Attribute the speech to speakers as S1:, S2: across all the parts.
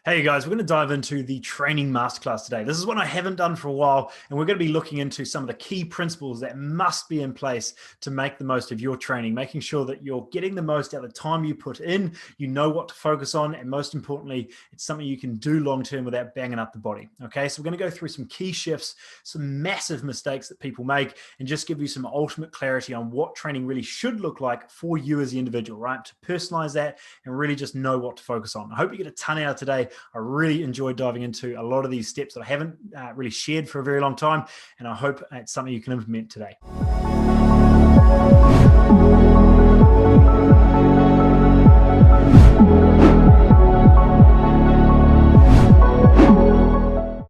S1: Hey guys, we're going to dive into the training masterclass today. This is one I haven't done for a while, and we're going to be looking into some of the key principles that must be in place to make the most of your training, making sure that you're getting the most out of the time you put in, you know what to focus on, and most importantly, it's something you can do long term without banging up the body. Okay, so we're going to go through some key shifts, some massive mistakes that people make, and just give you some ultimate clarity on what training really should look like for you as the individual, right? To personalize that and really just know what to focus on. I hope you get a ton out of today. I really enjoyed diving into a lot of these steps that I haven't really shared for a very long time, and I hope it's something you can implement today.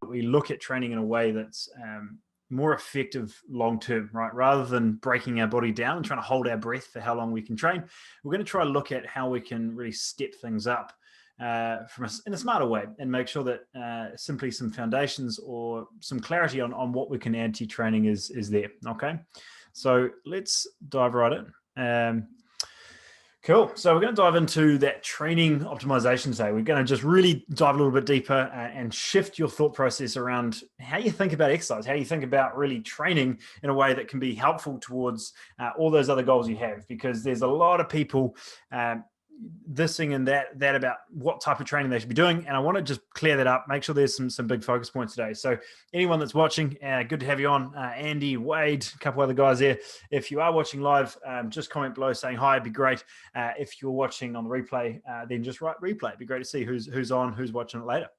S1: We look at training in a way that's more effective long-term, right? Rather than breaking our body down and trying to hold our breath for how long we can train, we're going to try to look at how we can really step things up in a smarter way and make sure that simply some foundations or some clarity on what we can add to training is there. Okay, so let's dive right in. Cool. So we're going to dive into that training optimization today. We're going to just really dive a little bit deeper and shift your thought process around how you think about exercise, how you think about really training in a way that can be helpful towards all those other goals you have, because there's a lot of people this thing and that about what type of training they should be doing. And I want to just clear that up, make sure there's some big focus points today. So anyone that's watching, good to have you on. Andy, Wade, a couple other guys there. If you are watching live, just comment below saying hi, it'd be great. If you're watching on the replay, then just write replay. It'd be great to see who's on, who's watching it later.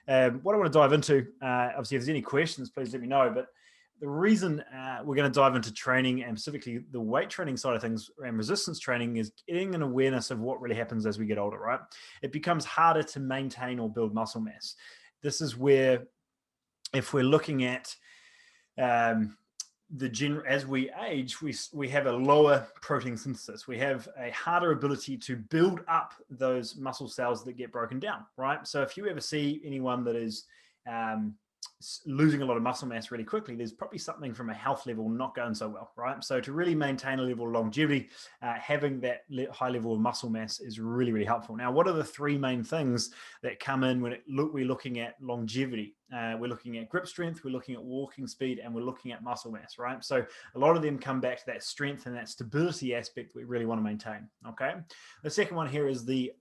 S1: What I want to dive into, obviously if there's any questions, please let me know. But the reason we're going to dive into training, and specifically the weight training side of things and resistance training, is getting an awareness of what really happens as we get older, right? It becomes harder to maintain or build muscle mass. This is where, if we're looking at as we age, we have a lower protein synthesis. We have a harder ability to build up those muscle cells that get broken down, right? So if you ever see anyone that is losing a lot of muscle mass really quickly, there's probably something from a health level not going so well, right? So to really maintain a level of longevity, having that high level of muscle mass is really, really helpful. Now, what are the three main things that come in when we're looking at longevity? We're looking at grip strength, we're looking at walking speed, and we're looking at muscle mass, right? So a lot of them come back to that strength and that stability aspect we really want to maintain, okay? The second one here is the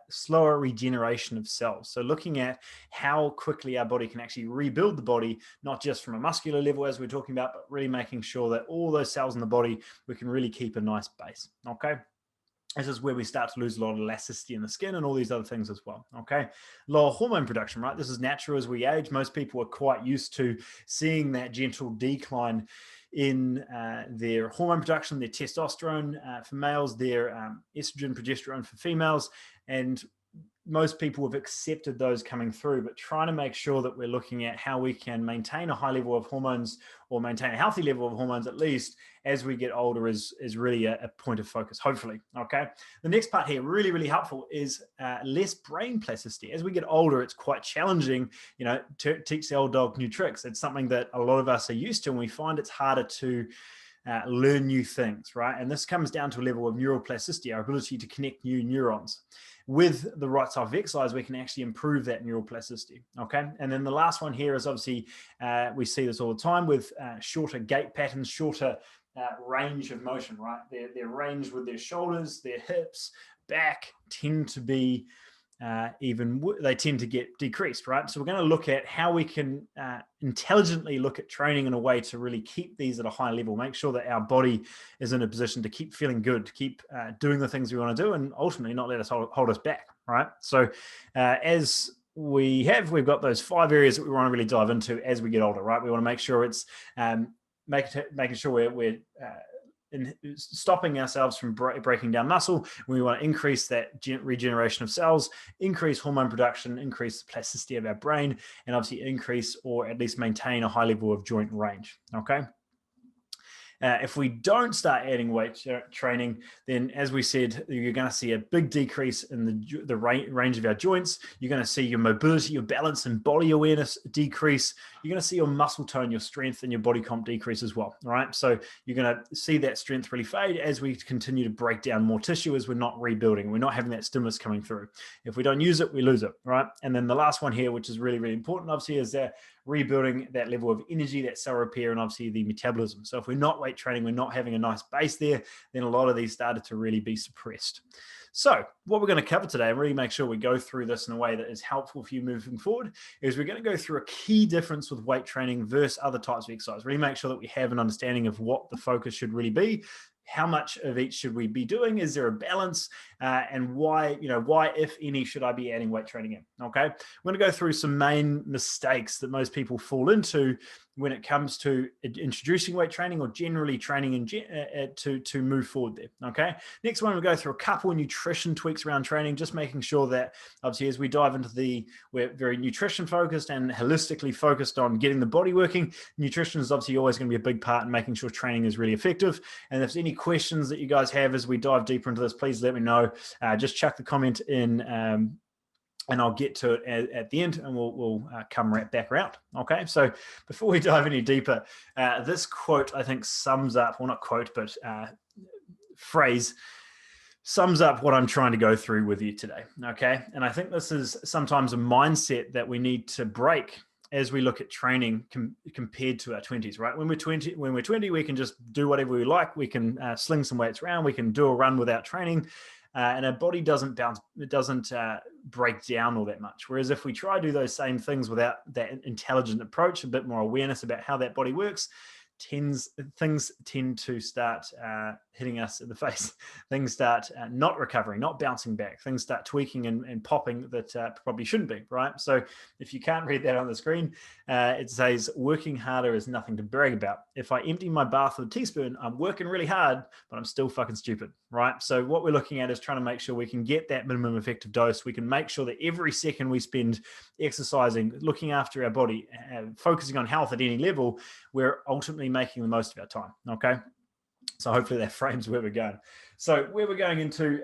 S1: slower regeneration of cells. So looking at how quickly our body can actually rebuild the body, not just from a muscular level as we're talking about, but really making sure that all those cells in the body, we can really keep a nice base, okay? This is where we start to lose a lot of elasticity in the skin and all these other things as well, okay? Lower hormone production, right? This is natural as we age. Most people are quite used to seeing that gentle decline in their hormone production, their testosterone for males, their estrogen, progesterone for females, and most people have accepted those coming through, but trying to make sure that we're looking at how we can maintain a high level of hormones, or maintain a healthy level of hormones at least, as we get older is really a point of focus, hopefully. Okay. The next part here, really, really helpful, is less brain plasticity. As we get older, it's quite challenging, to teach the old dog new tricks. It's something that a lot of us are used to, and we find it's harder to learn new things, right? And this comes down to a level of neural plasticity, our ability to connect new neurons. With the right type of exercise, we can actually improve that neural plasticity, okay? And then the last one here is obviously, we see this all the time with shorter gait patterns, shorter range of motion, right? Their range with their shoulders, their hips, back tend to be they tend to get decreased, right? So we're going to look at how we can intelligently look at training in a way to really keep these at a high level, make sure that our body is in a position to keep feeling good, to keep doing the things we want to do, and ultimately not let us hold us back, right? So as we've got those 5 areas that we want to really dive into as we get older, right? We want to make sure it's making sure we're in stopping ourselves from breaking down muscle. We want to increase that regeneration of cells, increase hormone production, increase the plasticity of our brain, and obviously increase or at least maintain a high level of joint range, okay? If we don't start adding weight training, then as we said, you're going to see a big decrease in the range of our joints. You're going to see your mobility, your balance, and body awareness decrease. You're going to see your muscle tone, your strength, and your body comp decrease as well. All right. So you're going to see that strength really fade as we continue to break down more tissue, as we're not rebuilding. We're not having that stimulus coming through. If we don't use it, we lose it. Right. And then the last one here, which is really, really important, obviously, is that rebuilding that level of energy, that cell repair, and obviously the metabolism. So if we're not weight training, we're not having a nice base there, then a lot of these started to really be suppressed. So what we're going to cover today, and really make sure we go through this in a way that is helpful for you moving forward, is we're going to go through a key difference with weight training versus other types of exercise. Really make sure that we have an understanding of what the focus should really be. How much of each should we be doing? Is there a balance? And why, if any, should I be adding weight training in? Okay. I'm going to go through some main mistakes that most people fall into when it comes to introducing weight training or generally training to move forward there. Okay. Next one, we'll go through a couple of nutrition tweaks around training, just making sure that obviously as we dive into we're very nutrition focused and holistically focused on getting the body working. Nutrition is obviously always going to be a big part in making sure training is really effective. And if there's any questions that you guys have as we dive deeper into this, please let me know. Just chuck the comment in and I'll get to it at the end, and we'll come right back around. Okay, so before we dive any deeper, this quote I think sums up, well, not quote, but phrase sums up what I'm trying to go through with you today. Okay, and I think this is sometimes a mindset that we need to break as we look at training compared to our 20s, right? When we're 20, we can just do whatever we like. We can sling some weights around. We can do a run without training. And our body doesn't bounce, it doesn't break down all that much. Whereas if we try to do those same things without that intelligent approach, a bit more awareness about how that body works, things tend to start hitting us in the face. Things start not recovering, not bouncing back. Things start tweaking and popping that probably shouldn't be, right? So if you can't read that on the screen, it says, working harder is nothing to brag about. If I empty my bath with a teaspoon, I'm working really hard, but I'm still fucking stupid, right? So what we're looking at is trying to make sure we can get that minimum effective dose. We can make sure that every second we spend exercising, looking after our body, focusing on health at any level, we're ultimately making the most of our time, okay? So hopefully that frames where we're going. So where we're going into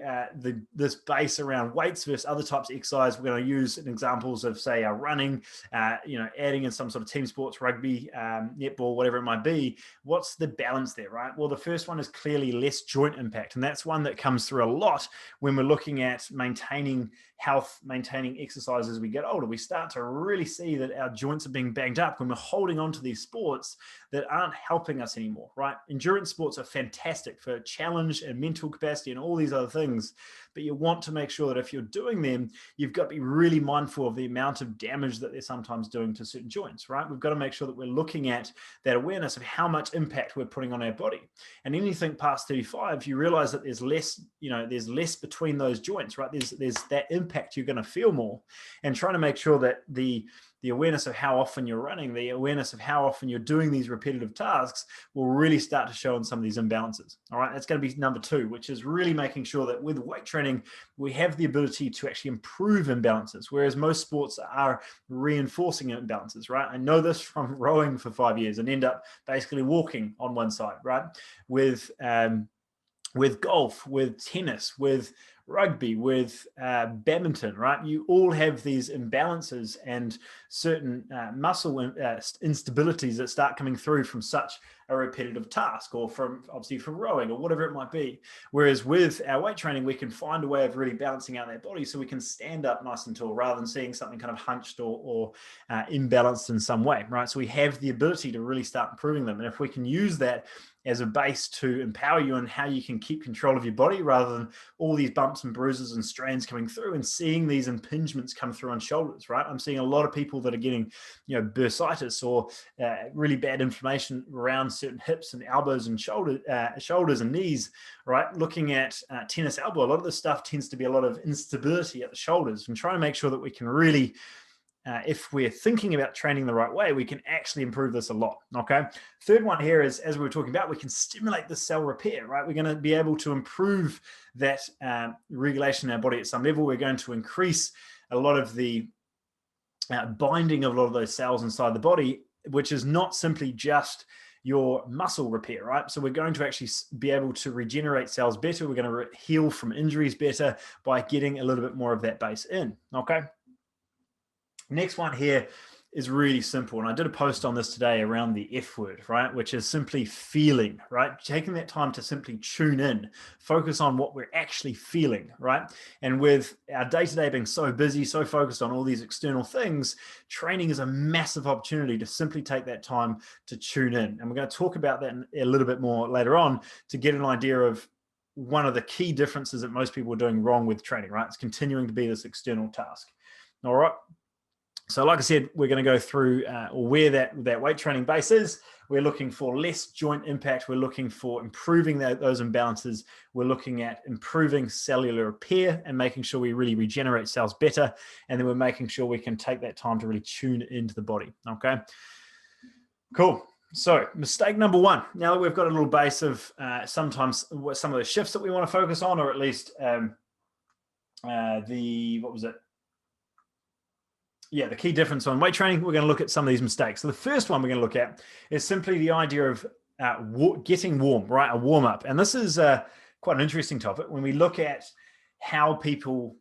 S1: this base around weights versus other types of exercise, we're going to use examples of, say, our running, adding in some sort of team sports, rugby, netball, whatever it might be. What's the balance there, right? Well, the first one is clearly less joint impact. And that's one that comes through a lot when we're looking at maintaining health, maintaining exercise as we get older. We start to really see that our joints are being banged up when we're holding on to these sports that aren't helping us anymore, right? Endurance sports are fantastic for challenge and mental capacity and all these other things, but you want to make sure that if you're doing them, you've got to be really mindful of the amount of damage that they're sometimes doing to certain joints, right? We've got to make sure that we're looking at that awareness of how much impact we're putting on our body. And anything past 35, you realize that there's less between those joints, right? There's that impact you're going to feel more, and trying to make sure that the awareness of how often you're running, the awareness of how often you're doing these repetitive tasks will really start to show in some of these imbalances. All right, that's going to be number 2, which is really making sure that with weight training, we have the ability to actually improve imbalances, whereas most sports are reinforcing imbalances, right? I know this from rowing for 5 years and end up basically walking on one side, right? With golf, with tennis, with rugby, with badminton, right? You all have these imbalances and certain muscle instabilities that start coming through from such a repetitive task, or from rowing or whatever it might be. Whereas with our weight training, we can find a way of really balancing out that body so we can stand up nice and tall rather than seeing something kind of hunched or imbalanced in some way, right? So we have the ability to really start improving them. And if we can use that as a base to empower you on how you can keep control of your body rather than all these bumps and bruises and strains coming through and seeing these impingements come through on shoulders, right? I'm seeing a lot of people that are getting, bursitis or really bad inflammation around certain hips and elbows and shoulders and knees, right? Looking at tennis elbow, a lot of this stuff tends to be a lot of instability at the shoulders, and trying to make sure that we can really if we're thinking about training the right way, we can actually improve this a lot, okay? Third one here is, as we were talking about, we can stimulate the cell repair, right? We're going to be able to improve that regulation in our body at some level. We're going to increase a lot of the binding of a lot of those cells inside the body, which is not simply just your muscle repair, right? So we're going to actually be able to regenerate cells better. We're going to heal from injuries better by getting a little bit more of that base in, okay? Next one here is really simple. And I did a post on this today around the F word, right? Which is simply feeling, right? Taking that time to simply tune in, focus on what we're actually feeling, right? And with our day-to-day being so busy, so focused on all these external things, training is a massive opportunity to simply take that time to tune in. And we're going to talk about that a little bit more later on to get an idea of one of the key differences that most people are doing wrong with training, right? It's continuing to be this external task. All right. So like I said, we're going to go through where that weight training base is. We're looking for less joint impact. We're looking for improving those imbalances. We're looking at improving cellular repair and making sure we really regenerate cells better. And then we're making sure we can take that time to really tune into the body. Okay, cool. So mistake number one, now that we've got a little base of sometimes some of the shifts that we want to focus on, or at least the key difference on weight training, we're going to look at some of these mistakes. So the first one we're going to look at is simply the idea of getting warm, right? A warm up. And this is quite an interesting topic when we look at how people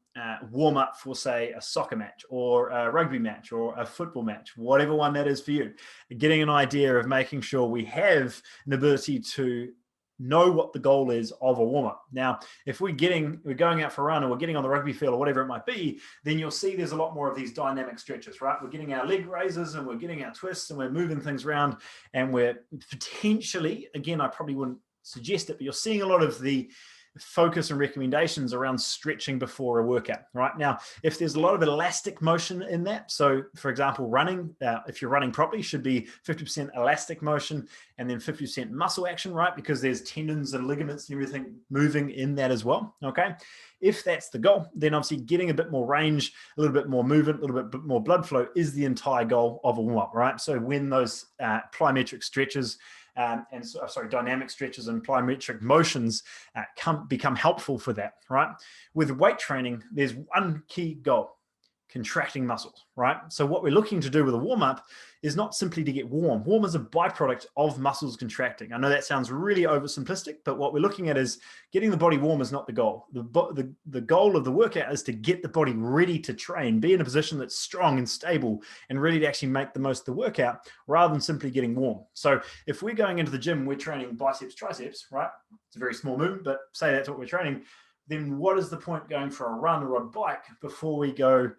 S1: warm up for, say, a soccer match or a rugby match or a football match, whatever one that is for you. Getting an idea of making sure we have an ability to know what the goal is of a warm-up. Now, if we're going out for a run or we're getting on the rugby field or whatever it might be, then you'll see there's a lot more of these dynamic stretches, right? We're getting our leg raises and we're getting our twists and we're moving things around, and we're potentially, again, I probably wouldn't suggest it, but you're seeing a lot of the focus and recommendations around stretching before a workout. Right now, if there's a lot of elastic motion in that, so for example, running, if you're running properly, should be 50% elastic motion and then 50% muscle action, right? Because there's tendons and ligaments and everything moving in that as well. Okay, if that's the goal, then obviously getting a bit more range, a little bit more movement, a little bit more blood flow is the entire goal of a warm-up, right? So when those plyometric stretches dynamic stretches and plyometric motions become helpful for that, right? With weight training, there's one key goal: contracting muscles, right? So what we're looking to do with a warm-up is not simply to get warm. Warm is a byproduct of muscles contracting. I know that sounds really oversimplistic, but what we're looking at is getting the body warm is not the goal. The goal of the workout is to get the body ready to train, be in a position that's strong and stable and ready to actually make the most of the workout rather than simply getting warm. So if we're going into the gym, we're training biceps, triceps, right? It's a very small movement, but say that's what we're training. Then what is the point going for a run or a bike before we go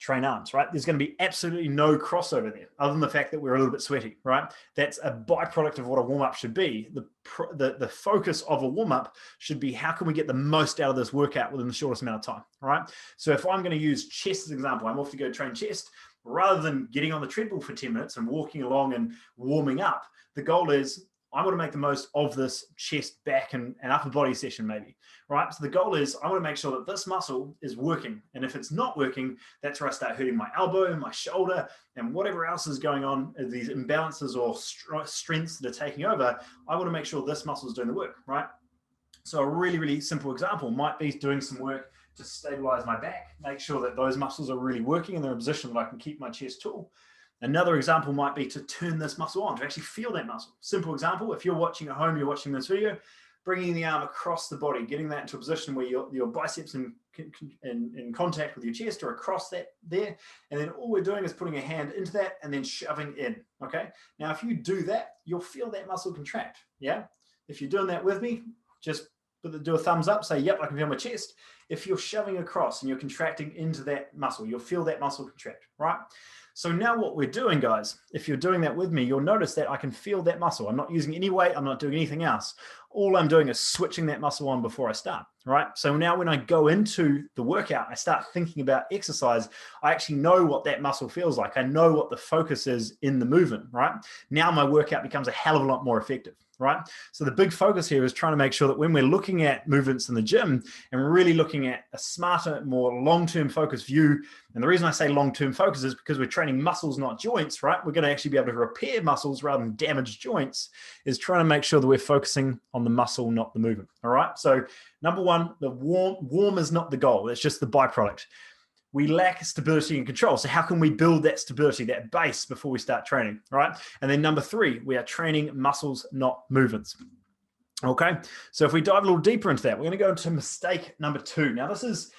S1: train arms, right? There's going to be absolutely no crossover there other than the fact that we're a little bit sweaty, right? That's a byproduct of what a warm-up should be. The focus of a warm-up should be how can we get the most out of this workout within the shortest amount of time, right? So if I'm going to use chest as an example, I'm off to go train chest, rather than getting on the treadmill for 10 minutes and walking along and warming up, the goal is I want to make the most of this chest, back, and upper body session maybe, right? So the goal is I want to make sure that this muscle is working. And if it's not working, that's where I start hurting my elbow, my shoulder, and whatever else is going on, these imbalances or strengths that are taking over. I want to make sure this muscle is doing the work, right? So a really, really simple example might be doing some work to stabilize my back, make sure that those muscles are really working and they're in a position that I can keep my chest tall. Another example might be to turn this muscle on, to actually feel that muscle. Simple example, if you're watching at home, you're watching this video, bringing the arm across the body, getting that into a position where your biceps in contact with your chest or across that there. And then all we're doing is putting a hand into that and then shoving in, okay? Now, if you do that, you'll feel that muscle contract, yeah? If you're doing that with me, just do a thumbs up, say, yep, I can feel my chest. If you're shoving across and you're contracting into that muscle, you'll feel that muscle contract, right? So now what we're doing, guys, if you're doing that with me, you'll notice that I can feel that muscle. I'm not using any weight. I'm not doing anything else. All I'm doing is switching that muscle on before I start, right? So now when I go into the workout, I start thinking about exercise. I actually know what that muscle feels like. I know what the focus is in the movement, right? Now my workout becomes a hell of a lot more effective, right? So the big focus here is trying to make sure that when we're looking at movements in the gym and really looking at a smarter, more long-term focused view, and the reason I say long-term focus is because we're training muscles, not joints, right? We're going to actually be able to repair muscles rather than damage joints, is trying to make sure that we're focusing on the muscle, not the movement, all right? So number one, the warm is not the goal. It's just the byproduct. we lack stability and control. So how can we build that stability, that base before we start training, right? And then number 3, we are training muscles, not movements. Okay, so if we dive a little deeper into that, we're going to go into mistake number 2. Now, this is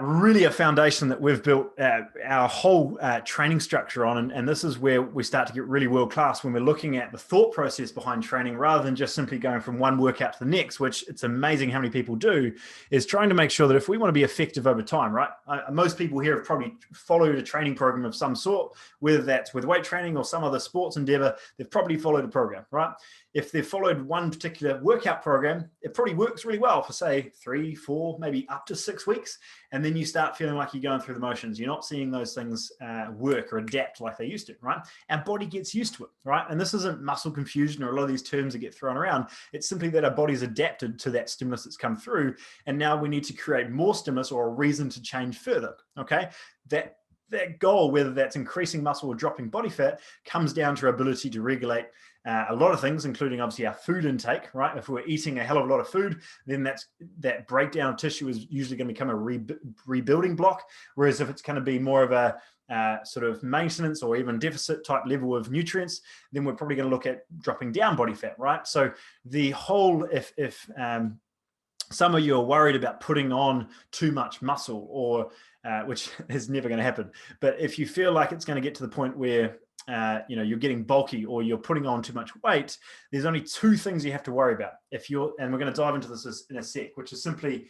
S1: really a foundation that we've built our whole training structure on. And this is where we start to get really world-class when we're looking at the thought process behind training rather than just simply going from one workout to the next, which it's amazing how many people do, is trying to make sure that if we want to be effective over time, right? Most people here have probably followed a training program of some sort, whether that's with weight training or some other sports endeavor, they've probably followed a program, right? If they've followed one particular workout program, it probably works really well for say 3, 4, maybe up to 6 weeks. And then you start feeling like you're going through the motions. You're not seeing those things work or adapt like they used to, right? Our body gets used to it, right? And this isn't muscle confusion or a lot of these terms that get thrown around. It's simply that our body's adapted to that stimulus that's come through. And now we need to create more stimulus or a reason to change further, okay? That goal, whether that's increasing muscle or dropping body fat, comes down to our ability to regulate a lot of things, including obviously our food intake, right? If we're eating a hell of a lot of food, then that breakdown of tissue is usually going to become a rebuilding block. Whereas if it's going to be more of a sort of maintenance or even deficit type level of nutrients, then we're probably going to look at dropping down body fat, right? So the whole, if some of you are worried about putting on too much muscle or which is never going to happen. But if you feel like it's going to get to the point where you're getting bulky or you're putting on too much weight, there's only 2 things you have to worry about. And we're going to dive into this in a sec, which is simply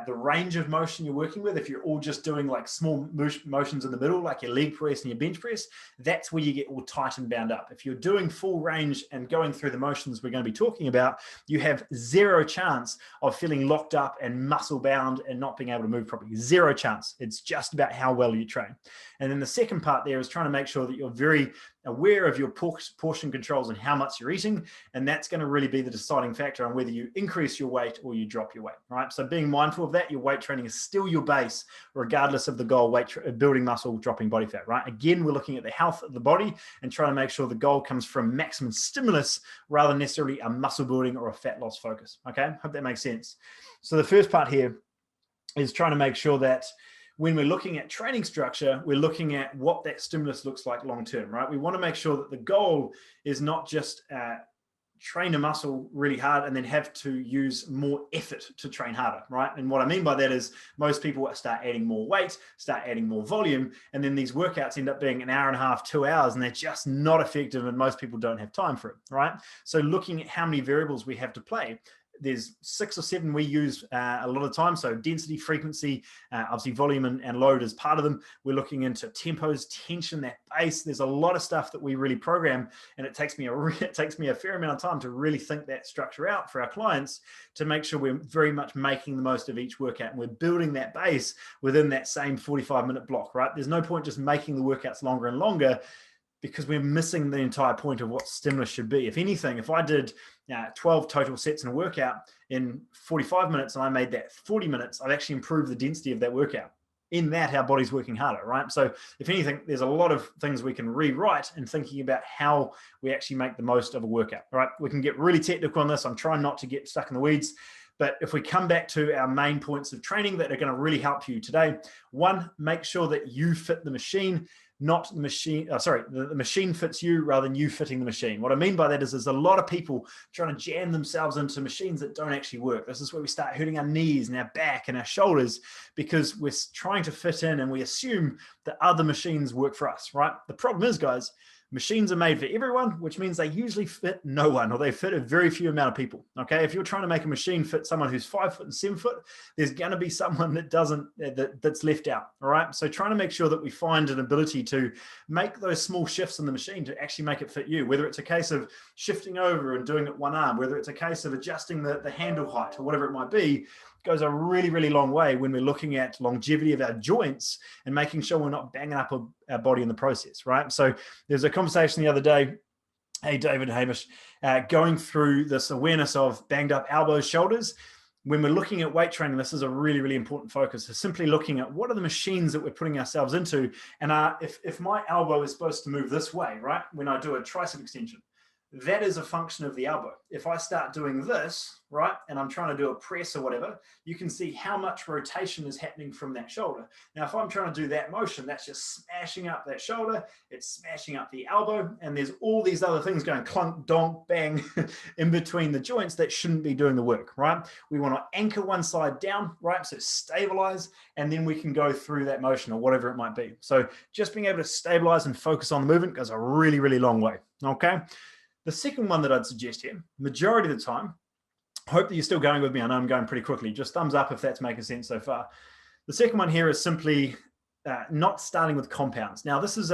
S1: the range of motion you're working with. If you're all just doing like small motions in the middle, like your leg press and your bench press, that's where you get all tight and bound up. If you're doing full range and going through the motions we're going to be talking about, you have 0 chance of feeling locked up and muscle bound and not being able to move properly. 0 chance. It's just about how well you train. And then the second part there is trying to make sure that you're very aware of your portion controls and how much you're eating. And that's going to really be the deciding factor on whether you increase your weight or you drop your weight, right? So being mindful of that, your weight training is still your base, regardless of the goal, building muscle, dropping body fat, right? Again, we're looking at the health of the body and trying to make sure the goal comes from maximum stimulus rather than necessarily a muscle building or a fat loss focus, okay? Hope that makes sense. So the first part here is trying to make sure that when we're looking at training structure, we're looking at what that stimulus looks like long-term, right? We want to make sure that the goal is not just train a muscle really hard and then have to use more effort to train harder, right? And what I mean by that is most people start adding more weight, start adding more volume, and then these workouts end up being an hour and a half, 2 hours, and they're just not effective and most people don't have time for it, right? So looking at how many variables we have to play, there's 6 or 7 we use a lot of the time. So density, frequency, obviously volume and load is part of them. We're looking into tempos, tension, that base. There's a lot of stuff that we really program, and it takes me a fair amount of time to really think that structure out for our clients to make sure we're very much making the most of each workout and we're building that base within that same 45-minute block, right? There's no point just making the workouts longer and longer because we're missing the entire point of what stimulus should be. If anything, if I did 12 total sets in a workout in 45 minutes and I made that 40 minutes, I've actually improved the density of that workout. In that, our body's working harder, right? So if anything, there's a lot of things we can rewrite in thinking about how we actually make the most of a workout, right? We can get really technical on this. I'm trying not to get stuck in the weeds. But if we come back to our main points of training that are going to really help you today, 1, make sure that you fit the machine, not the machine, the machine fits you rather than you fitting the machine. What I mean by that is there's a lot of people trying to jam themselves into machines that don't actually work. This is where we start hurting our knees and our back and our shoulders because we're trying to fit in and we assume that other machines work for us, right? The problem is, guys, machines are made for everyone, which means they usually fit no one or they fit a very few amount of people, okay? If you're trying to make a machine fit someone who's 5 foot and 7 foot, there's going to be someone that that's left out, all right? So trying to make sure that we find an ability to make those small shifts in the machine to actually make it fit you, whether it's a case of shifting over and doing it one arm, whether it's a case of adjusting the handle height or whatever it might be, goes a really, really long way when we're looking at longevity of our joints and making sure we're not banging up our body in the process, right? So there's a conversation the other day, hey, David, Hamish, going through this awareness of banged up elbows, shoulders. When we're looking at weight training, this is a really, really important focus. So simply looking at what are the machines that we're putting ourselves into. And if my elbow is supposed to move this way, right? When I do a tricep extension, that is a function of the elbow. If I start doing this, right, and I'm trying to do a press or whatever, you can see how much rotation is happening from that shoulder. Now, if I'm trying to do that motion, that's just smashing up that shoulder, it's smashing up the elbow, and there's all these other things going clunk, donk, bang in between the joints that shouldn't be doing the work, right? We want to anchor one side down, right, so stabilize, and then we can go through that motion or whatever it might be. So just being able to stabilize and focus on the movement goes a really, really long way, okay? The second one that I'd suggest here, majority of the time, hope that you're still going with me. I know I'm going pretty quickly. Just thumbs up if that's making sense so far. The second one here is simply not starting with compounds. Now, this is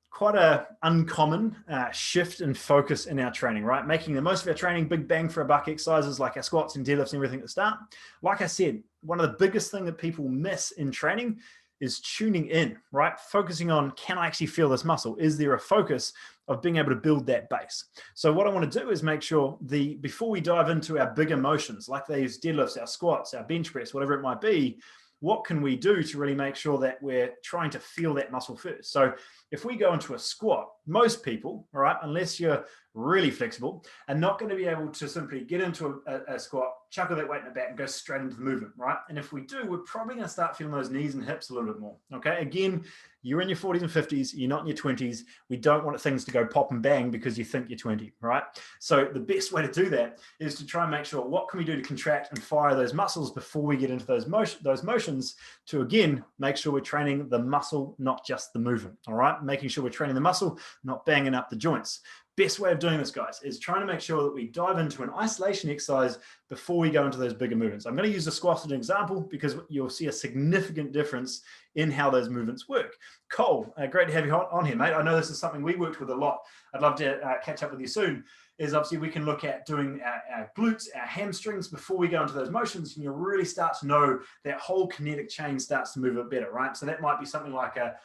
S1: quite an uncommon shift in focus in our training, right? Making the most of our training, big bang for a buck exercises like our squats and deadlifts and everything at the start. Like I said, one of the biggest things that people miss in training is tuning in, right? Focusing on, can I actually feel this muscle? Is there a focus of being able to build that base? So what I want to do is make sure before we dive into our bigger motions, like these deadlifts, our squats, our bench press, whatever it might be, what can we do to really make sure that we're trying to feel that muscle first? So if we go into a squat, most people, all right, unless you're really flexible, are not going to be able to simply get into a squat, chuckle that weight in the back and go straight into the movement, right? And if we do, we're probably going to start feeling those knees and hips a little bit more, okay? Again, you're in your 40s and 50s, you're not in your 20s. We don't want things to go pop and bang because you think you're 20, right? So the best way to do that is to try and make sure, what can we do to contract and fire those muscles before we get into those motions to, again, make sure we're training the muscle, not just the movement, all right? Making sure we're training the muscle, not banging up the joints. Best way of doing this, guys, is trying to make sure that we dive into an isolation exercise before we go into those bigger movements. I'm going to use the squats as an example because you'll see a significant difference in how those movements work. Cole, great to have you on here, mate. I know this is something we worked with a lot. I'd love to catch up with you soon. Is obviously we can look at doing our glutes, our hamstrings before we go into those motions, and you'll really start to know that whole kinetic chain starts to move a bit better, right? So that might be something like a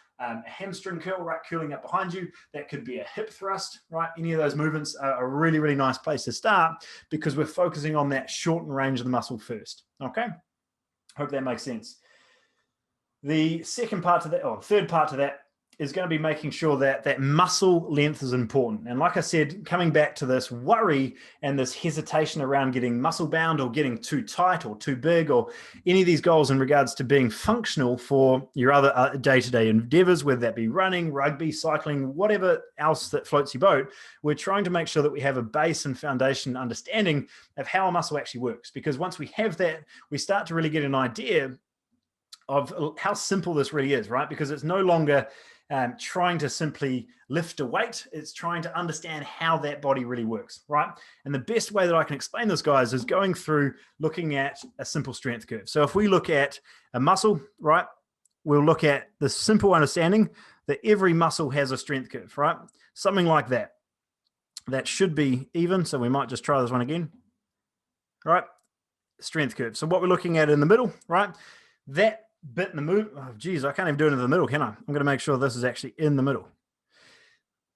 S1: hamstring curl, right, curling up behind you. That could be a hip thrust, right? Any of those movements are a really, really nice place to start because we're focusing on that shortened range of the muscle first, okay? Hope that makes sense. The second part to that, or third part to that, is going to be making sure that that muscle length is important. And like I said, coming back to this worry and this hesitation around getting muscle bound or getting too tight or too big or any of these goals in regards to being functional for your other day-to-day endeavors, whether that be running, rugby, cycling, whatever else that floats your boat, we're trying to make sure that we have a base and foundation understanding of how a muscle actually works. Because once we have that, we start to really get an idea of how simple this really is, right? Because it's no longer trying to simply lift a weight. It's trying to understand how that body really works, right? And the best way that I can explain this, guys, is going through looking at a simple strength curve. So if we look at a muscle, right, we'll look at the simple understanding that every muscle has a strength curve, right? Something like that. That should be even. So we might just try this one again, right? Strength curve. So what we're looking at in the middle, right? That bit in the middle, oh geez, I can't even do it in the middle, can I? I'm going to make sure this is actually in the middle.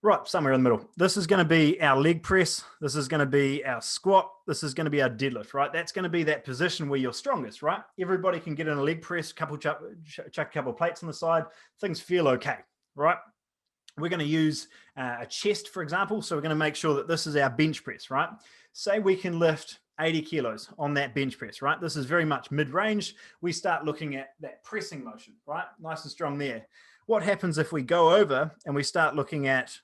S1: Right, somewhere in the middle. This is going to be our leg press. This is going to be our squat. This is going to be our deadlift, right? That's going to be that position where you're strongest, right? Everybody can get in a leg press, chuck a couple of plates on the side. Things feel okay, right? We're going to use a chest, for example. So we're going to make sure that this is our bench press, right? Say we can lift 80 kilos on that bench press, right? This is very much mid-range. We start looking at that pressing motion, right? Nice and strong there. What happens if we go over and we start looking at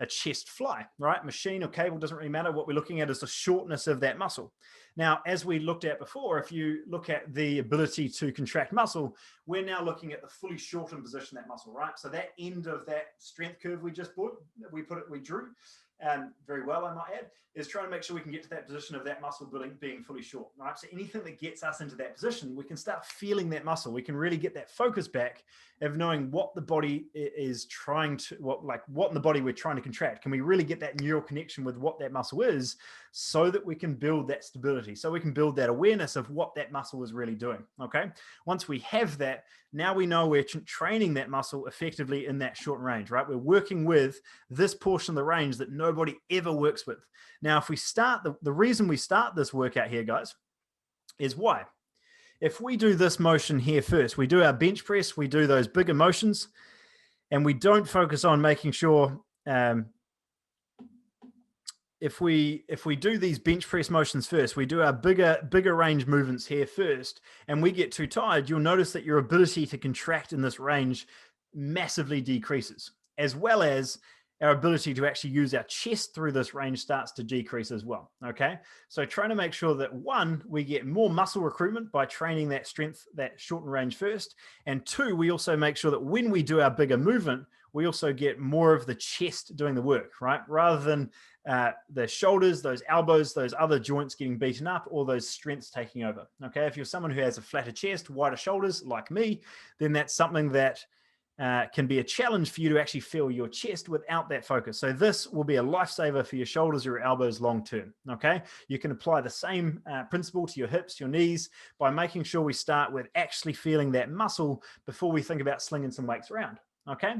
S1: a chest fly, right? Machine or cable, doesn't really matter. What we're looking at is the shortness of that muscle. Now, as we looked at before, if you look at the ability to contract muscle, we're now looking at the fully shortened position of that muscle, right? So that end of that strength curve we just we drew, very well, I might add, is trying to make sure we can get to that position of that muscle being fully short, right? So anything that gets us into that position, we can start feeling that muscle. We can really get that focus back of knowing what the body is trying to, what in the body we're trying to contract. Can we really get that neural connection with what that muscle is so that we can build that stability, so we can build that awareness of what that muscle is really doing, okay? Once we have that, now we know we're training that muscle effectively in that short range, right? We're working with this portion of the range that nobody ever works with. Now, if we start, the reason we start this workout here, guys, is why? If we do this motion here first, we do our bench press, we do those bigger motions, and we don't focus on making sure if we do these bench press motions first, we do our bigger range movements here first, and we get too tired, you'll notice that your ability to contract in this range massively decreases, as well as our ability to actually use our chest through this range starts to decrease as well. Okay, so trying to make sure that one, we get more muscle recruitment by training that strength, that shortened range first, and two, we also make sure that when we do our bigger movement, we also get more of the chest doing the work, right? Rather than the shoulders, those elbows, those other joints getting beaten up, or those strengths taking over. Okay, if you're someone who has a flatter chest, wider shoulders like me, then that's something that can be a challenge for you to actually feel your chest without that focus. So this will be a lifesaver for your shoulders or your elbows long term. Okay, you can apply the same principle to your hips, your knees, by making sure we start with actually feeling that muscle before we think about slinging some weights around. Okay,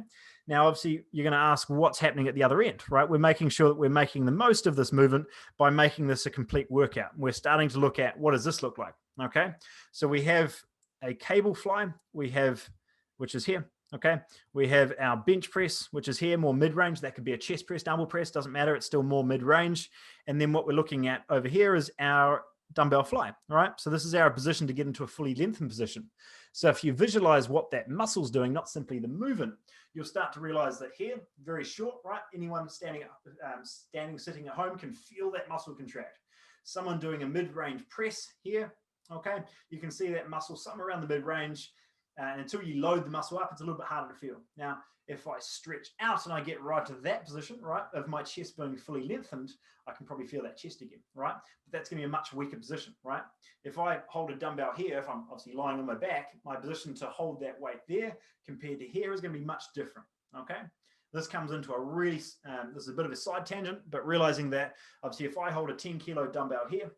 S1: now obviously you're going to ask what's happening at the other end, right? We're making sure that we're making the most of this movement by making this a complete workout. We're starting to look at what does this look like. Okay, so we have a cable fly, which is here. Okay, we have our bench press, which is here, more mid-range. That could be a chest press, dumbbell press, doesn't matter. It's still more mid-range. And then what we're looking at over here is our dumbbell fly, all right? So this is our position to get into a fully lengthened position. So if you visualize what that muscle's doing, not simply the movement, you'll start to realize that here, very short, right? Anyone standing, sitting at home can feel that muscle contract. Someone doing a mid-range press here, okay? You can see that muscle somewhere around the mid-range. And until you load the muscle up, it's a little bit harder to feel. Now, if I stretch out and I get right to that position, right, of my chest being fully lengthened, I can probably feel that chest again, right? But that's going to be a much weaker position, right? If I hold a dumbbell here, if I'm obviously lying on my back, my position to hold that weight there compared to here is going to be much different, okay? This comes into a really, this is a bit of a side tangent, but realizing that obviously if I hold a 10 kilo dumbbell here,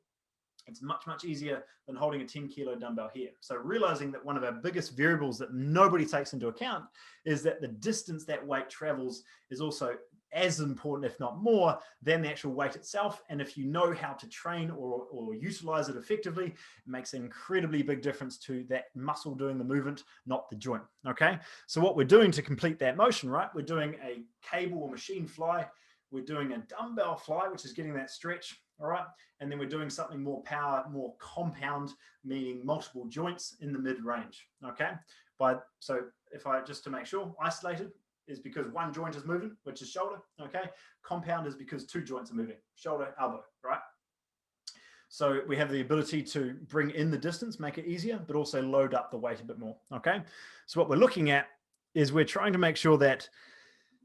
S1: it's much, much easier than holding a 10 kilo dumbbell here. So realizing that one of our biggest variables that nobody takes into account is that the distance that weight travels is also as important, if not more, than the actual weight itself. And if you know how to train or utilize it effectively, it makes an incredibly big difference to that muscle doing the movement, not the joint, okay? So what we're doing to complete that motion, right? We're doing a cable or machine fly. We're doing a dumbbell fly, which is getting that stretch, all right? And then we're doing something more power, more compound, meaning multiple joints in the mid-range, okay? So if I, just to make sure, isolated is because one joint is moving, which is shoulder, okay? Compound is because two joints are moving, shoulder, elbow, right? So we have the ability to bring in the distance, make it easier, but also load up the weight a bit more, okay? So what we're looking at is we're trying to make sure that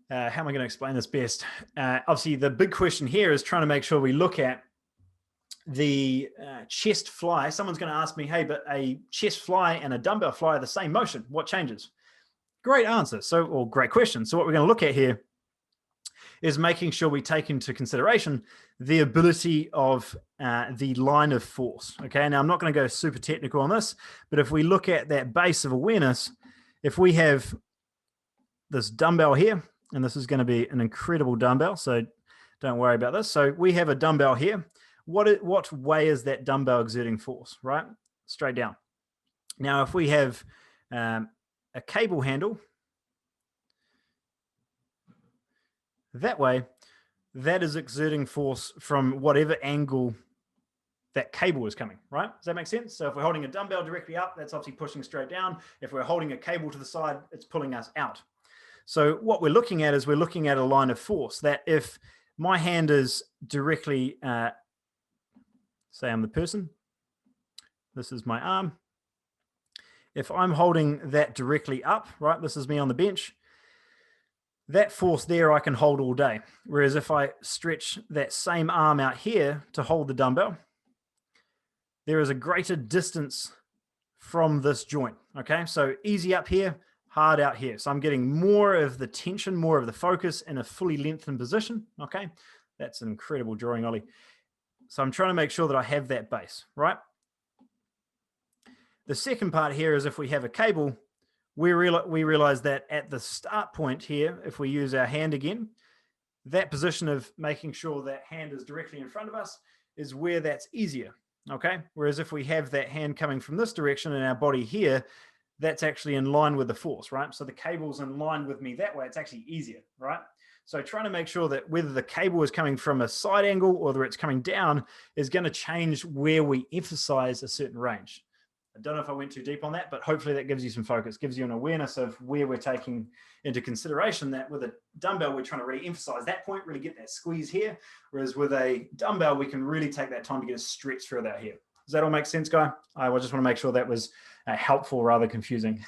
S1: how am I going to explain this best? Obviously, the big question here is trying to make sure we look at the chest fly. Someone's going to ask me, hey, but a chest fly and a dumbbell fly are the same motion. What changes? Great answer. Or great question. So what we're going to look at here is making sure we take into consideration the ability of the line of force. Okay, now I'm not going to go super technical on this, but if we look at that base of awareness, if we have this dumbbell here, and this is going to be an incredible dumbbell, so don't worry about this. So we have a dumbbell here. What way is that dumbbell exerting force, right? Straight down. Now, if we have a cable handle that way, that is exerting force from whatever angle that cable is coming, right? Does that make sense? So if we're holding a dumbbell directly up, that's obviously pushing straight down. If we're holding a cable to the side, it's pulling us out. So what we're looking at is we're looking at a line of force that if my hand is directly, say I'm the person, this is my arm. If I'm holding that directly up, right, this is me on the bench, that force there I can hold all day. Whereas if I stretch that same arm out here to hold the dumbbell, there is a greater distance from this joint, okay? So easy up here, hard out here. So I'm getting more of the tension, more of the focus in a fully lengthened position, okay? That's an incredible drawing, Ollie. So I'm trying to make sure that I have that base, right? The second part here is if we have a cable, we realize that at the start point here, if we use our hand again, that position of making sure that hand is directly in front of us is where that's easier, okay? Whereas if we have that hand coming from this direction and our body here, that's actually in line with the force, right? So the cable's in line with me that way. It's actually easier, right? So trying to make sure that whether the cable is coming from a side angle or whether it's coming down is going to change where we emphasize a certain range. I don't know if I went too deep on that, but hopefully that gives you some focus, gives you an awareness of where we're taking into consideration that with a dumbbell, we're trying to really emphasize that point, really get that squeeze here. Whereas with a dumbbell, we can really take that time to get a stretch through that here. Does that all make sense, Guy? I just want to make sure that was helpful rather confusing.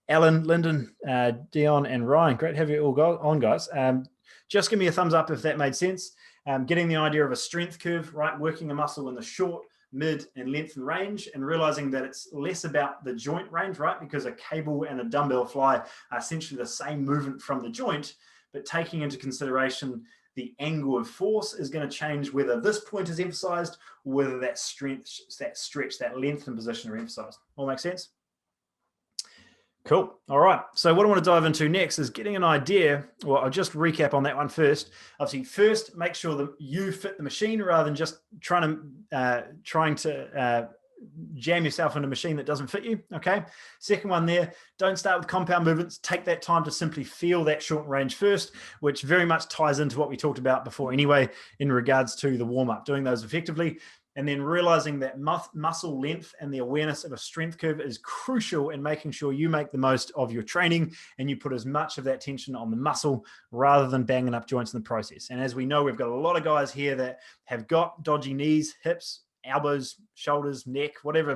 S1: Alan, Lyndon, Dion, and Ryan, great to have you all on, guys. Just give me a thumbs up if that made sense. Getting the idea of a strength curve, right? Working a muscle in the short, mid, and length and range, and realizing that it's less about the joint range, right? Because a cable and a dumbbell fly are essentially the same movement from the joint, but taking into consideration the angle of force is going to change whether this point is emphasized or whether that strength, that stretch, that length and position are emphasized. All make sense? Cool. All right. So what I want to dive into next is getting an idea. Well, I'll just recap on that one first. Obviously, first, make sure that you fit the machine rather than just trying to jam yourself in a machine that doesn't fit you. Okay. Second one there, don't start with compound movements. Take that time to simply feel that short range first, which very much ties into what we talked about before anyway, in regards to the warm up, doing those effectively. And then realizing that muscle length and the awareness of a strength curve is crucial in making sure you make the most of your training and you put as much of that tension on the muscle rather than banging up joints in the process. And as we know, we've got a lot of guys here that have got dodgy knees, hips, elbows, shoulders, neck, whatever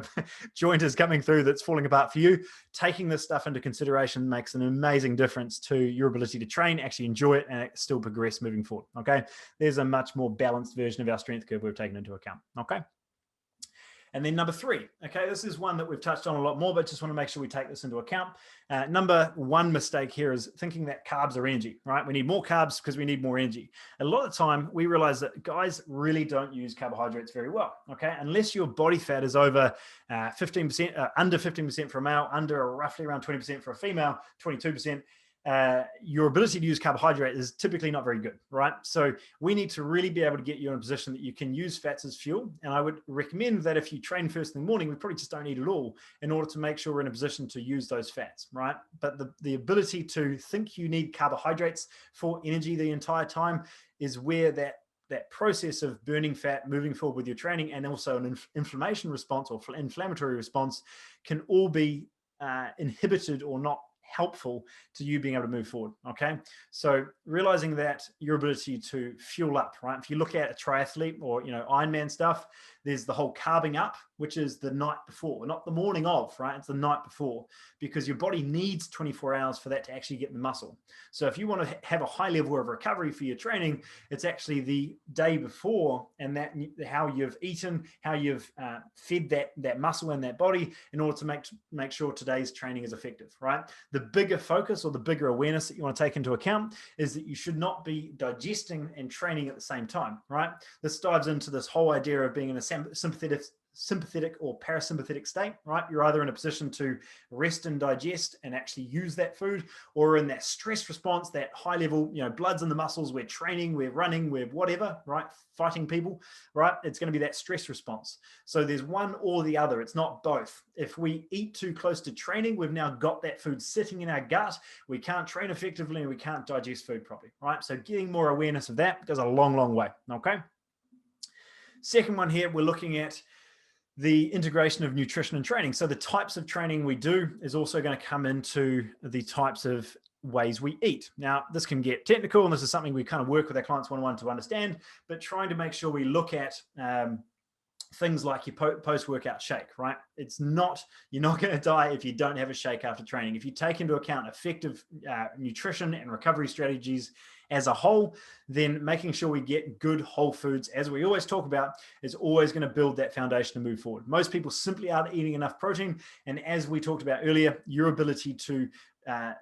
S1: joint is coming through that's falling apart for you. Taking this stuff into consideration makes an amazing difference to your ability to train, actually enjoy it, and still progress moving forward. Okay. There's a much more balanced version of our strength curve we've taken into account. Okay. And then number 3, okay, this is one that we've touched on a lot more, but just want to make sure we take this into account. Number 1 mistake here is thinking that carbs are energy, right? We need more carbs because we need more energy. A lot of the time, we realize that guys really don't use carbohydrates very well, okay? Unless your body fat is over 15%, under 15% for a male, under roughly around 20% for a female, 22%. Your ability to use carbohydrate is typically not very good, right? So we need to really be able to get you in a position that you can use fats as fuel. And I would recommend that if you train first in the morning, we probably just don't eat it all in order to make sure we're in a position to use those fats, right? But the ability to think you need carbohydrates for energy the entire time is where that process of burning fat, moving forward with your training, and also an inflammation response or inflammatory response can all be inhibited or not helpful to you being able to move forward. Okay. So realizing that your ability to fuel up, right? If you look at a triathlete or, Ironman stuff, there's the whole carbing up, which is the night before, not the morning of, right? It's the night before, because your body needs 24 hours for that to actually get the muscle. So if you want to have a high level of recovery for your training, it's actually the day before, and that how you've eaten, how you've fed that muscle in that body in order to make sure today's training is effective, right? The bigger focus or the bigger awareness that you want to take into account is that you should not be digesting and training at the same time, right? This dives into this whole idea of being in a sympathetic or parasympathetic state, right? You're either in a position to rest and digest and actually use that food, or in that stress response, that high level, blood's in the muscles, we're training, we're running, we're whatever, right? Fighting people, right? It's going to be that stress response. So there's one or the other. It's not both. If we eat too close to training, we've now got that food sitting in our gut. We can't train effectively and we can't digest food properly, right? So getting more awareness of that goes a long, long way. Okay. Second one here, we're looking at the integration of nutrition and training. So the types of training we do is also going to come into the types of ways we eat. Now, this can get technical, and this is something we kind of work with our clients one-on-one to understand, but trying to make sure we look at things like your post-workout shake, right? You're not going to die if you don't have a shake after training. If you take into account effective nutrition and recovery strategies as a whole, then making sure we get good whole foods, as we always talk about, is always going to build that foundation to move forward. Most people simply aren't eating enough protein. And as we talked about earlier, your ability to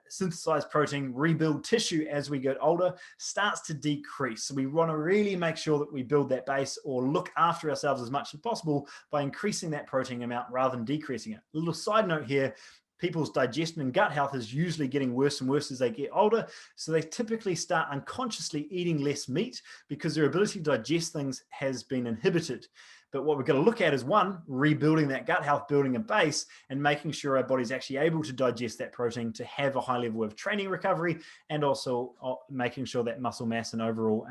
S1: synthesize protein, rebuild tissue as we get older starts to decrease. So we want to really make sure that we build that base or look after ourselves as much as possible by increasing that protein amount rather than decreasing it. A little side note here, people's digestion and gut health is usually getting worse and worse as they get older. So they typically start unconsciously eating less meat because their ability to digest things has been inhibited. But what we're going to look at is one, rebuilding that gut health, building a base, and making sure our body's actually able to digest that protein to have a high level of training recovery, and also making sure that muscle mass and overall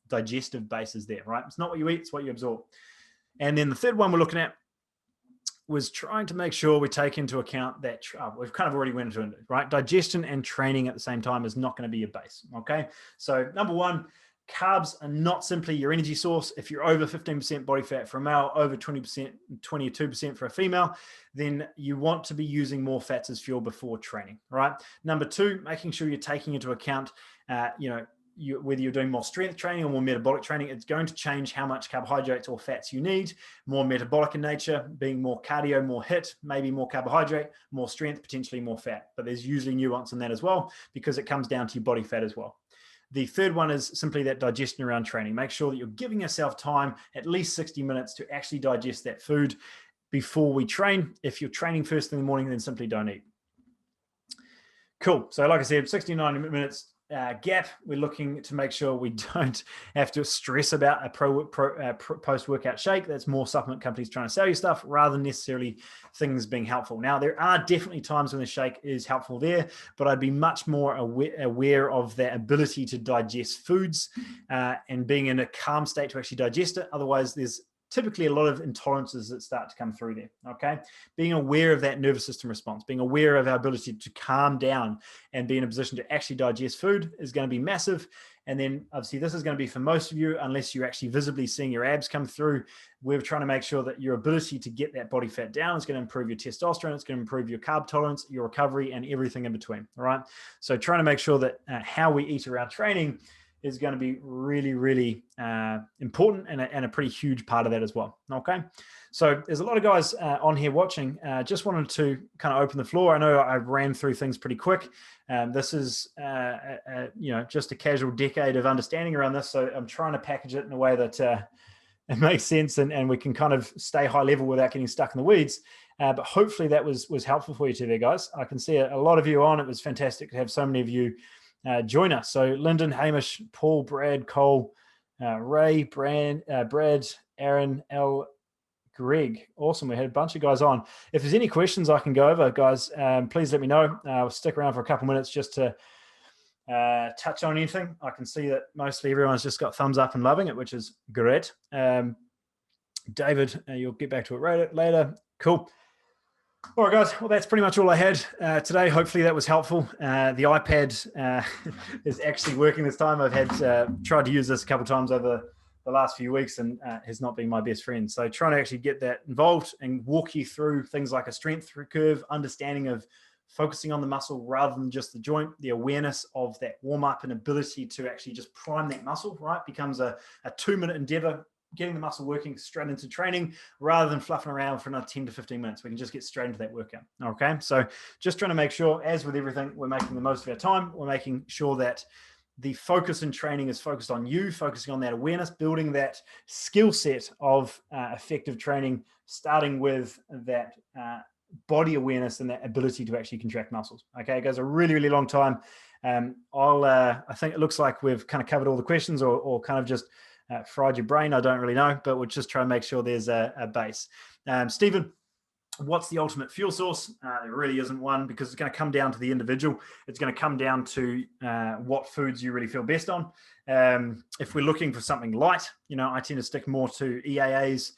S1: digestive base is there, right? It's not what you eat, it's what you absorb. And then the third one we're looking at was trying to make sure we take into account that we've kind of already went into it, right? Digestion and training at the same time is not going to be your base, okay? So number one, carbs are not simply your energy source. If you're over 15% body fat for a male, over 20%, 22% for a female, then you want to be using more fats as fuel before training, right? Number two, making sure you're taking into account, whether you're doing more strength training or more metabolic training, it's going to change how much carbohydrates or fats you need. More metabolic in nature, being more cardio, more HIIT, maybe more carbohydrate, more strength, potentially more fat. But there's usually nuance in that as well, because it comes down to your body fat as well. The third one is simply that digestion around training. Make sure that you're giving yourself time, at least 60 minutes, to actually digest that food before we train. If you're training first in the morning, then simply don't eat. Cool. So like I said, 69 minutes gap. We're looking to make sure we don't have to stress about a post-workout shake. That's more supplement companies trying to sell you stuff rather than necessarily things being helpful. Now, there are definitely times when the shake is helpful there, but I'd be much more aware of the ability to digest foods and being in a calm state to actually digest it. Otherwise, there's typically a lot of intolerances that start to come through there, okay? Being aware of that nervous system response, being aware of our ability to calm down and be in a position to actually digest food is going to be massive. And then obviously this is going to be for most of you, unless you're actually visibly seeing your abs come through. We're trying to make sure that your ability to get that body fat down is going to improve your testosterone, it's going to improve your carb tolerance, your recovery, and everything in between, all right? So trying to make sure that how we eat around training is going to be really, really important and a pretty huge part of that as well. Okay. So there's a lot of guys on here watching. Just wanted to kind of open the floor. I know I ran through things pretty quick. This is, just a casual decade of understanding around this. So I'm trying to package it in a way that it makes sense and we can kind of stay high level without getting stuck in the weeds. But hopefully that was helpful for you today, guys. I can see a lot of you on. It was fantastic to have so many of you join us. So Lyndon, Hamish, Paul, Brad, Cole, Ray, Brad, Aaron, L, Greg. Awesome. We had a bunch of guys on. If there's any questions I can go over, guys, please let me know. I'll stick around for a couple minutes just to touch on anything. I can see that mostly everyone's just got thumbs up and loving it, which is great. David, you'll get back to it later. Cool. All right, guys. Well, that's pretty much all I had today. Hopefully that was helpful. The iPad is actually working this time. I've had tried to use this a couple of times over the last few weeks and has not been my best friend. So trying to actually get that involved and walk you through things like a strength curve, understanding of focusing on the muscle rather than just the joint, the awareness of that warm up and ability to actually just prime that muscle, right? Becomes a 2-minute endeavor, getting the muscle working straight into training rather than fluffing around for another 10 to 15 minutes. We can just get straight into that workout. Okay. So just trying to make sure, as with everything, we're making the most of our time. We're making sure that the focus in training is focused on you, focusing on that awareness, building that skill set of effective training, starting with that body awareness and that ability to actually contract muscles. Okay. It goes a really, really long time. I think it looks like we've kind of covered all the questions or kind of just fried your brain. I don't really know, but we'll just try and make sure there's a base. Stephen, what's the ultimate fuel source? There really isn't one because it's going to come down to the individual. It's going to come down to what foods you really feel best on. If we're looking for something light, I tend to stick more to EAAs,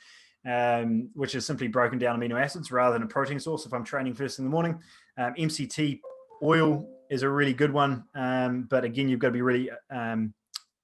S1: which is simply broken down amino acids rather than a protein source if I'm training first in the morning. MCT oil is a really good one. But again, you've got to be really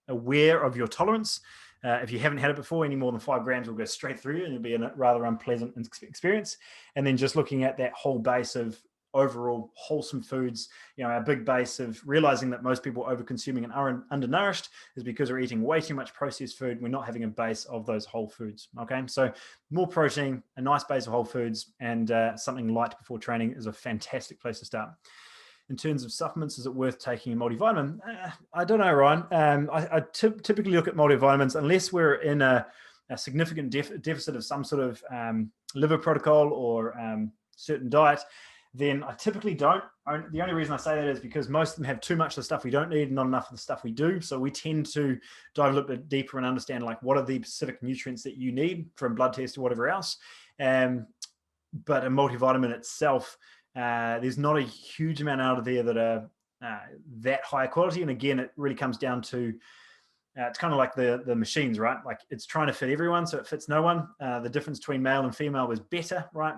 S1: aware of your tolerance. If you haven't had it before, any more than 5 grams will go straight through you and it'll be a rather unpleasant experience. And then just looking at that whole base of overall wholesome foods, our big base of realizing that most people over consuming and are undernourished is because we're eating way too much processed food. We're not having a base of those whole foods. Okay. So more protein, a nice base of whole foods, and something light before training is a fantastic place to start. In terms of supplements, is it worth taking a multivitamin? I don't know, Ryan. I typically look at multivitamins unless we're in a significant deficit of some sort of liver protocol or certain diet. then I typically don't. The only reason I say that is because most of them have too much of the stuff we don't need and not enough of the stuff we do. So we tend to dive a little bit deeper and understand like what are the specific nutrients that you need from blood test or whatever else. But a multivitamin itself, there's not a huge amount out of there that are that high quality. And again, it really comes down to it's kind of like the machines, right? Like it's trying to fit everyone, so it fits no one. The difference between male and female is better, right?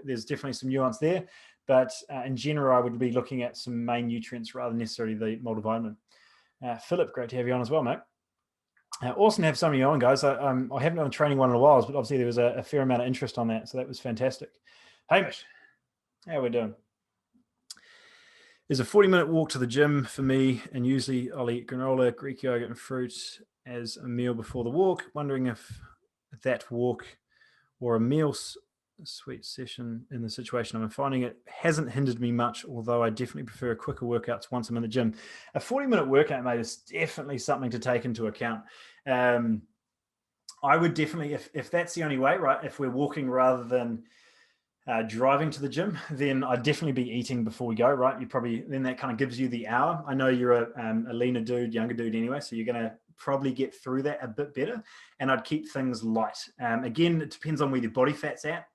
S1: There's definitely some nuance there, but in general, I would be looking at some main nutrients rather than necessarily the multivitamin. Philip, great to have you on as well, mate. Awesome to have some of you on, guys. I haven't done a training one in a while, but obviously there was a fair amount of interest on that, so that was fantastic. Hamish, how are we doing? There's a 40-minute walk to the gym for me, and usually I'll eat granola, Greek yogurt, and fruit as a meal before the walk. Wondering if that walk or a meal sweet session in the situation I'm finding it hasn't hindered me much, although I definitely prefer quicker workouts once I'm in the gym. A 40-minute workout, mate, is definitely something to take into account. I would definitely, if that's the only way, right, if we're walking rather than driving to the gym, then I'd definitely be eating before we go, right? Then that kind of gives you the hour. I know you're a leaner dude, younger dude anyway, so you're going to probably get through that a bit better. And I'd keep things light. Again, it depends on where your body fat's at.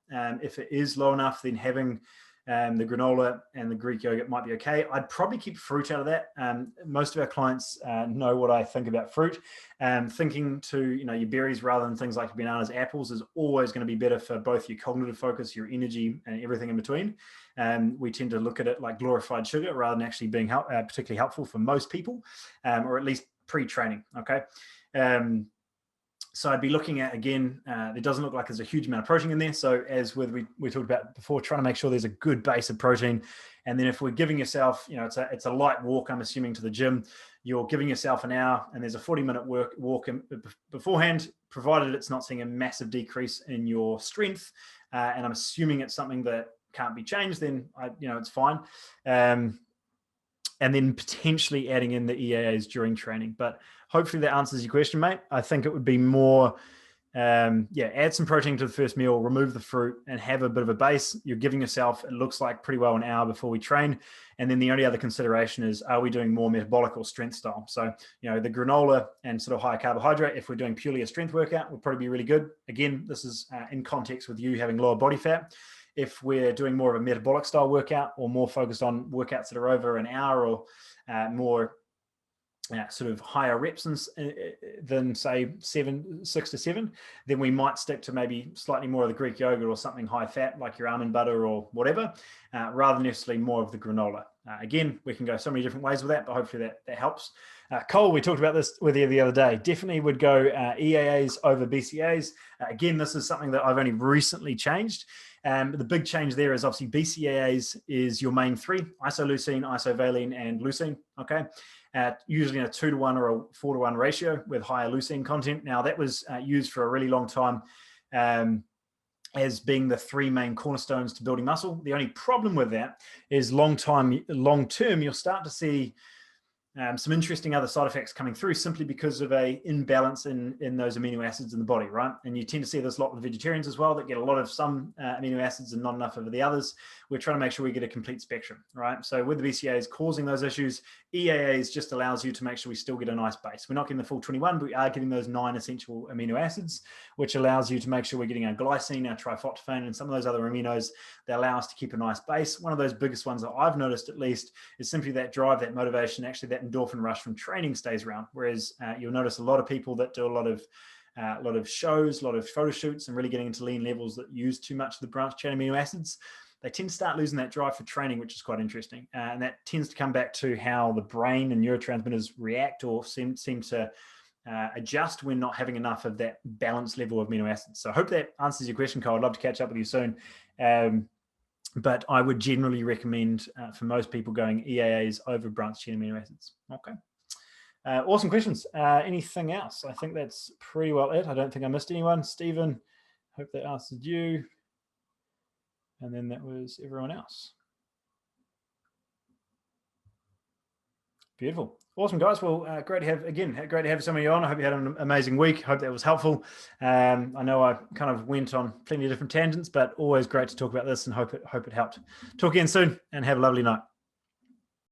S1: If it is low enough, then having the granola and the Greek yogurt might be okay. I'd probably keep fruit out of that. Most of our clients know what I think about fruit. Thinking to your berries rather than things like bananas, apples is always going to be better for both your cognitive focus, your energy, and everything in between. We tend to look at it like glorified sugar rather than actually being particularly helpful for most people, or at least pre-training. Okay. So I'd be looking at, again, it doesn't look like there's a huge amount of protein in there. So as we talked about before, trying to make sure there's a good base of protein. And then if we're giving yourself, it's a light walk, I'm assuming, to the gym, you're giving yourself an hour and there's a 40-minute walk beforehand, provided it's not seeing a massive decrease in your strength. And I'm assuming it's something that can't be changed, then it's fine. And then potentially adding in the EAAs during training. But hopefully that answers your question, mate. I think it would be more, add some protein to the first meal, remove the fruit, and have a bit of a base. You're giving yourself, it looks like, pretty well an hour before we train. And then the only other consideration is, are we doing more metabolic or strength style? So, the granola and sort of high carbohydrate, if we're doing purely a strength workout, would probably be really good. Again, this is in context with you having lower body fat. If we're doing more of a metabolic style workout or more focused on workouts that are over an hour or more sort of higher reps than say 6 to 7, then we might stick to maybe slightly more of the Greek yogurt or something high fat like your almond butter or whatever, rather than necessarily more of the granola. Again, we can go so many different ways with that, but hopefully that helps. Cole, we talked about this with you the other day. Definitely would go EAAs over BCAAs. Again, this is something that I've only recently changed. The big change there is obviously BCAAs is your main three: isoleucine, isovaline, and leucine. Okay. Usually in a 2-to-1 or a 4-to-1 ratio with higher leucine content. Now that was used for a really long time as being the 3 main cornerstones to building muscle. The only problem with that is long term, you'll start to see some interesting other side effects coming through simply because of a imbalance in those amino acids in the body, right? And you tend to see this a lot with vegetarians as well, that get a lot of some amino acids and not enough of the others. We're trying to make sure we get a complete spectrum, right? So with the BCAAs causing those issues, EAAs just allows you to make sure we still get a nice base. We're not getting the full 21, but we are getting those 9 essential amino acids, which allows you to make sure we're getting our glycine, our tryptophan, and some of those other aminos that allow us to keep a nice base. One of those biggest ones that I've noticed, at least, is simply that drive, that motivation, actually that endorphin rush from training stays around. Whereas you'll notice a lot of people that do a lot of shows, a lot of photo shoots, and really getting into lean levels that use too much of the branched chain amino acids, they tend to start losing that drive for training, which is quite interesting. And that tends to come back to how the brain and neurotransmitters react or seem to adjust when not having enough of that balanced level of amino acids. So I hope that answers your question, Cole. I'd love to catch up with you soon. But I would generally recommend for most people going EAAs over branched chain amino acids. Okay. Awesome questions. Anything else? I think that's pretty well it. I don't think I missed anyone. Stephen, hope that answered you. And then that was everyone else. Beautiful. Awesome, guys. Well, great to have some of you on. I hope you had an amazing week. Hope that was helpful. I know I kind of went on plenty of different tangents, but always great to talk about this, and hope it helped. Talk again soon, and have a lovely night.